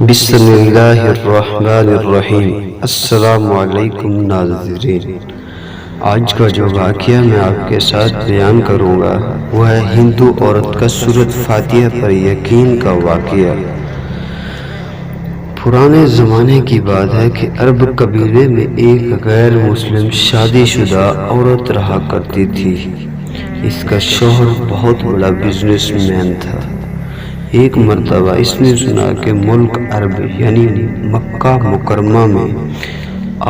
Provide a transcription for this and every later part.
بسم اللہ الرحمن الرحیم۔ السلام علیکم ناظرین، آج کا جو واقعہ میں آپ کے ساتھ بیان کروں گا وہ ہے ہندو عورت کا سورۃ فاتحہ پر یقین کا واقعہ۔ پرانے زمانے کی بات ہے کہ عرب قبیلے میں ایک غیر مسلم شادی شدہ عورت رہا کرتی تھی۔ اس کا شوہر بہت بڑا بزنس مین تھا۔ ایک مرتبہ اس نے سنا کہ ملک عرب یعنی مکہ مکرمہ میں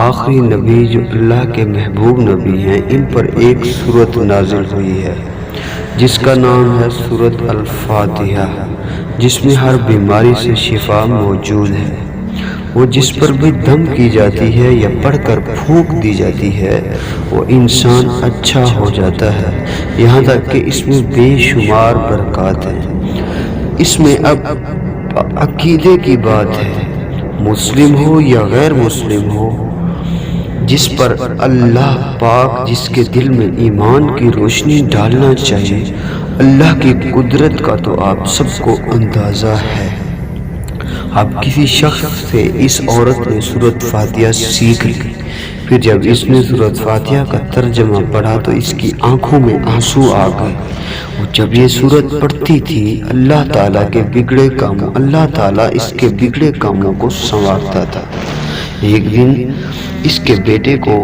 آخری نبی جو اللہ کے محبوب نبی ہیں، ان پر ایک سورت نازل ہوئی ہے جس کا نام ہے سورۃ الفاتحہ، جس میں ہر بیماری سے شفا موجود ہے۔ وہ جس پر بھی دم کی جاتی ہے یا پڑھ کر پھونک دی جاتی ہے وہ انسان اچھا ہو جاتا ہے، یہاں تک کہ اس میں بے شمار برکات ہیں۔ اس میں اب عقیدے کی بات ہے، مسلم ہو یا غیر مسلم ہو، جس پر اللہ پاک جس کے دل میں ایمان کی روشنی ڈالنا چاہیے، اللہ کی قدرت کا تو آپ سب کو اندازہ ہے۔ اب کسی شخص سے اس عورت نے سورۃ فاتحہ سیکھ لی، پھر جب اس نے سورۃ فاتحہ کا ترجمہ پڑھا تو اس کی آنکھوں میں آنسو آ گئے۔ وہ جب یہ سورت پڑھتی تھی اللہ تعالیٰ اس کے بگڑے کاموں کو سنوارتا تھا۔ ایک دن اس کے بیٹے کو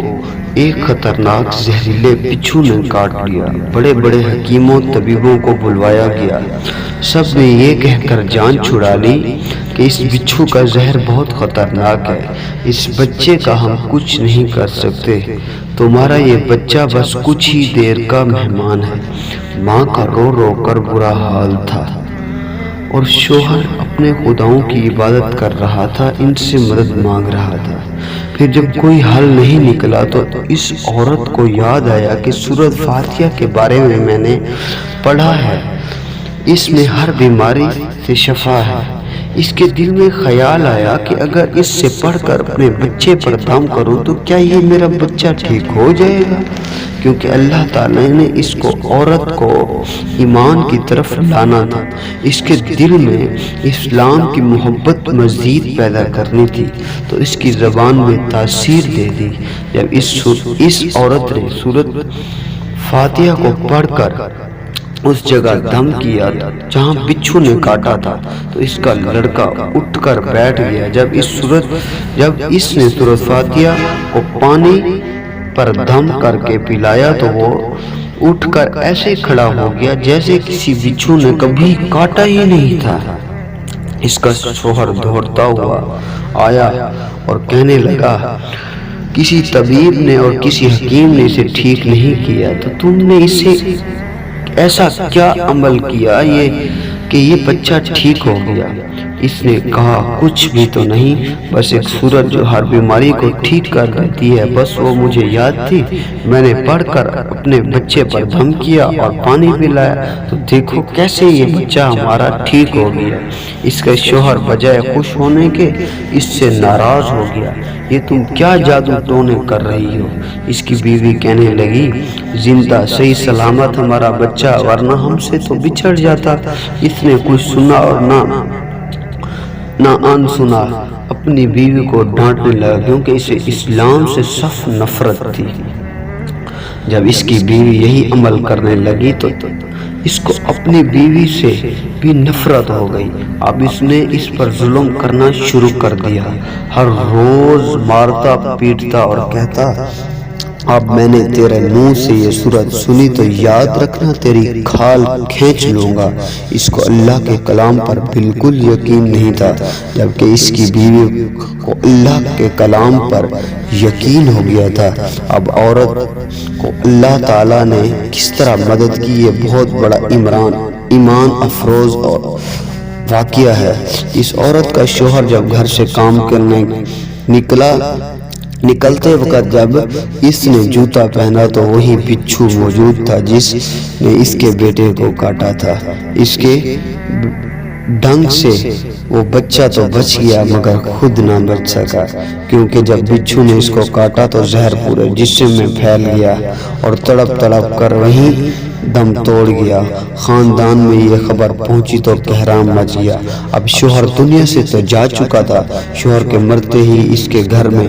ایک خطرناک زہریلے بچھو نے کاٹ لیا۔ بڑے بڑے حکیموں طبیبوں کو بلوایا گیا، سب نے یہ کہہ کر جان چھڑا لی کہ اس بچھو کا زہر بہت خطرناک ہے، اس بچے کا ہم کچھ نہیں کر سکتے، تمہارا یہ بچہ بس کچھ ہی دیر کا مہمان ہے۔ ماں کا رو رو کر برا حال تھا اور شوہر اپنے خداؤں کی عبادت کر رہا تھا، ان سے مدد مانگ رہا تھا۔ پھر جب کوئی حل نہیں نکلا تو اس عورت کو یاد آیا کہ سورۃ فاتحہ کے بارے میں نے پڑھا ہے، اس میں ہر بیماری سے شفا ہے۔ اس کے دل میں خیال آیا کہ اگر اس سے پڑھ کر اپنے بچے پر دم کروں تو کیا یہ میرا بچہ ٹھیک ہو جائے گا، کیونکہ اللہ تعالیٰ نے اس کو عورت کو ایمان کی طرف لانا تھا، اس کے دل میں اسلام کی محبت مزید پیدا کرنی تھی، تو اس کی زبان میں تاثیر دے دی۔ جب اس عورت نے سورۃ فاتحہ کو پڑھ کر اس جگہ دم کیا جہاں بچھو نے کاٹا تھا تو اس کا لڑکا اٹھ کر بیٹھ گیا۔ جب اس نے سورۃ فاتحہ کو پانی پر دم کر کے پلایا تو وہ اٹھ کر ایسے کھڑا ہو گیا جیسے کسی بچھو نے کبھی کاٹا ہی نہیں تھا۔ اس کا شوہر دوڑتا ہوا آیا اور کہنے لگا، کسی طبیب نے اور کسی حکیم نے اسے ٹھیک نہیں کیا، تو تم نے اسے ایسا کیا عمل کیا کہ یہ بچہ ٹھیک ہو گیا؟ اس نے کہا، کچھ بھی تو نہیں، بس ایک سورت جو ہر بیماری کو ٹھیک کر دیتی ہے، بس وہ مجھے یاد تھی، میں نے پڑھ کر اپنے بچے پر دم کیا اور پانی پلایا، تو دیکھو کیسے یہ بچہ ہمارا ٹھیک ہو گیا۔ اس کا شوہر بجائے خوش ہونے کے اس سے ناراض ہو گیا، یہ تم کیا جادو ٹونے کر رہی ہو؟ اس کی بیوی کہنے لگی، زندہ صحیح سلامت ہمارا بچہ، ورنہ ہم سے تو بچھڑ جاتا۔ اس نے کچھ سنا اور نہ ان سنا اپنی بیوی کو ڈانٹنے لگا، کیونکہ اسے اسلام سے سخت نفرت تھی۔ جب اس کی بیوی یہی عمل کرنے لگی تو اس کو اپنی بیوی سے بھی نفرت ہو گئی۔ اب اس نے اس پر ظلم کرنا شروع کر دیا، ہر روز مارتا پیٹتا اور کہتا، اب میں نے تیرے منہ سے یہ سورت سنی تو یاد رکھنا تیری کھال کھینچ لوں گا۔ اس کو اللہ کے کلام پر بالکل یقین نہیں تھا، جبکہ اس کی بیوی کو اللہ کے کلام پر یقین ہو گیا تھا۔ اب عورت کو اللہ تعالیٰ نے کس طرح مدد کی، یہ بہت بڑا ایمان افروز واقعہ ہے۔ اس عورت کا شوہر جب گھر سے کام کرنے نکلتے وقت جب اس نے جوتا پہنا تو وہی بچھو موجود تھا جس نے اس کے بیٹے کو کاٹا تھا۔ اس کے ڈنگ سے وہ بچہ تو بچ گیا مگر خود نہ بچ سکا، کیونکہ جب بچھو نے اس کو کاٹا تو زہر پورے جسم میں پھیل گیا اور تڑپ تڑپ کر وہیں دم توڑ گیا۔ خاندان میں یہ خبر پہنچی تو کہرام مچ گیا۔ اب شوہر دنیا سے تو جا چکا تھا، شوہر کے مرتے ہی اس کے گھر میں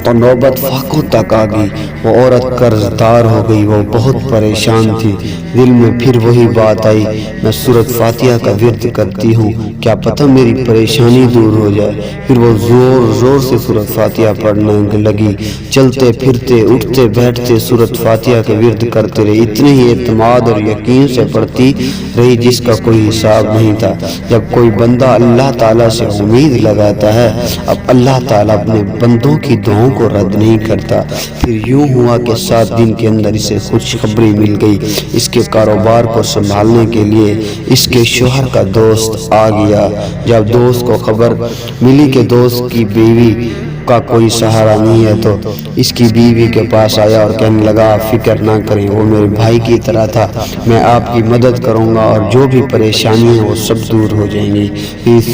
تو نوبت فاقوں تک آ گئی۔ وہ عورت قرض دار ہو گئی، وہ بہت پریشان تھی۔ دل میں پھر وہی بات آئی، میں سورۃ فاتحہ کا ورد کرتی ہوں، کیا پتہ میری پریشانی دور ہو جائے۔ پھر وہ زور زور سے سورۃ فاتحہ پڑھنے لگی، چلتے پھرتے اٹھتے بیٹھتے سورۃ فاتحہ کا ورد کرتے رہے۔ اتنے ہی اعتماد اور یقین سے پڑھتی رہی جس کا کوئی حساب نہیں تھا۔ جب کوئی بندہ اللہ تعالیٰ سے امید لگاتا ہے، اب اللہ تعالیٰ اپنے بندوں کی دعاؤں کو رد نہیں کرتا۔ پھر یوں ہوا کہ 7 دن کے اندر اسے خوشخبری مل گئی۔ اس کے کاروبار کو سنبھالنے کے لیے اس کے شوہر کا دوست آ گیا۔ جب دوست کو خبر ملی کہ دوست کی بیوی کا کوئی سہارا نہیں ہے تو اس کی بیوی کے پاس آیا اور کہنے لگا، آپ فکر نہ کریں، وہ میرے بھائی کی طرح تھا، میں آپ کی مدد کروں گا اور جو بھی پریشانی ہے وہ سب دور ہو جائیں گی۔ اس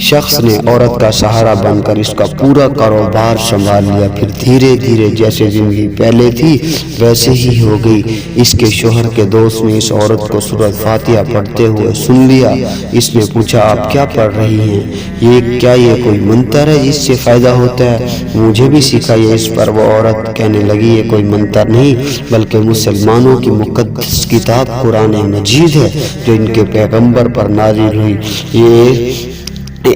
شخص نے عورت کا سہارا بن کر اس کا پورا کاروبار سنبھال لیا۔ پھر دھیرے دھیرے جیسے زندگی پہلے تھی ویسے ہی ہو گئی۔ اس کے شوہر کے دوست نے اس عورت کو سورۃ فاتحہ پڑھتے ہوئے سن لیا۔ اس نے پوچھا، آپ کیا پڑھ رہی ہیں؟ یہ کوئی منتر ہے جس سے فائدہ ہوتا ہے؟ مجھے بھی سکھائیے۔ اس پر وہ عورت کہنے لگی، یہ کوئی منتر نہیں بلکہ مسلمانوں کی مقدس کتاب قرآن مجید ہے جو ان کے پیغمبر پر نازل ہوئی۔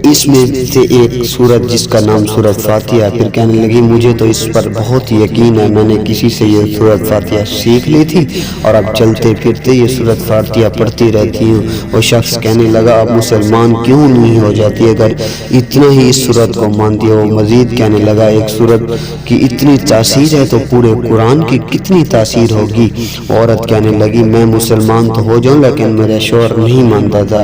اس میں سے ایک سورت جس کا نام سورۃ فاتحہ۔ پھر کہنے لگی، مجھے تو اس پر بہت یقین ہے، میں نے کسی سے یہ سورۃ فاتحہ سیکھ لی تھی اور اب چلتے پھرتے یہ سورۃ فاتحہ پڑھتی رہتی ہوں۔ وہ شخص کہنے لگا، آپ مسلمان کیوں نہیں ہو جاتی اگر اتنا ہی اس سورت کو مانتی ہو؟ وہ مزید کہنے لگا، ایک سورت کی اتنی تاثیر ہے تو پورے قرآن کی کتنی تاثیر ہوگی؟ عورت کہنے لگی، میں مسلمان تو ہو جاؤں لیکن میرا شوہر نہیں مانتا تھا۔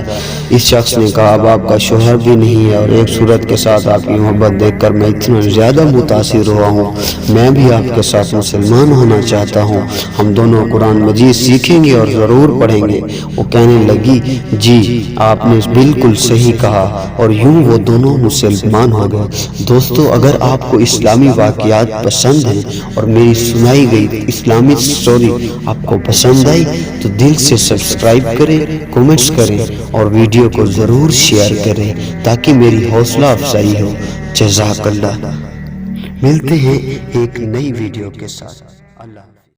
اس شخص نے کہا، اب آپ کا شوہر بھی نہیں ہے اور ایک صورت کے ساتھ آپ کی محبت دیکھ کر میں اتنا زیادہ متاثر ہوا ہوں، میں بھی آپ کے ساتھ مسلمان ہونا چاہتا ہوں، ہم دونوں قرآن مجید سیکھیں گے اور ضرور پڑھیں گے۔ وہ کہنے لگی، جی آپ نے بالکل صحیح کہا، اور یوں وہ دونوں مسلمان ہو گئے۔ دوستو، اگر آپ کو اسلامی واقعات پسند ہیں اور میری سنائی گئی اسلامی سٹوری آپ کو پسند آئی تو دل سے سبسکرائب کریں، کومنٹس کریں اور ویڈیو کو ضرور شیئر کریں تاکہ میری حوصلہ افزائی ہو۔ جزاک اللہ۔ ملتے ہیں ایک نئی ویڈیو کے ساتھ۔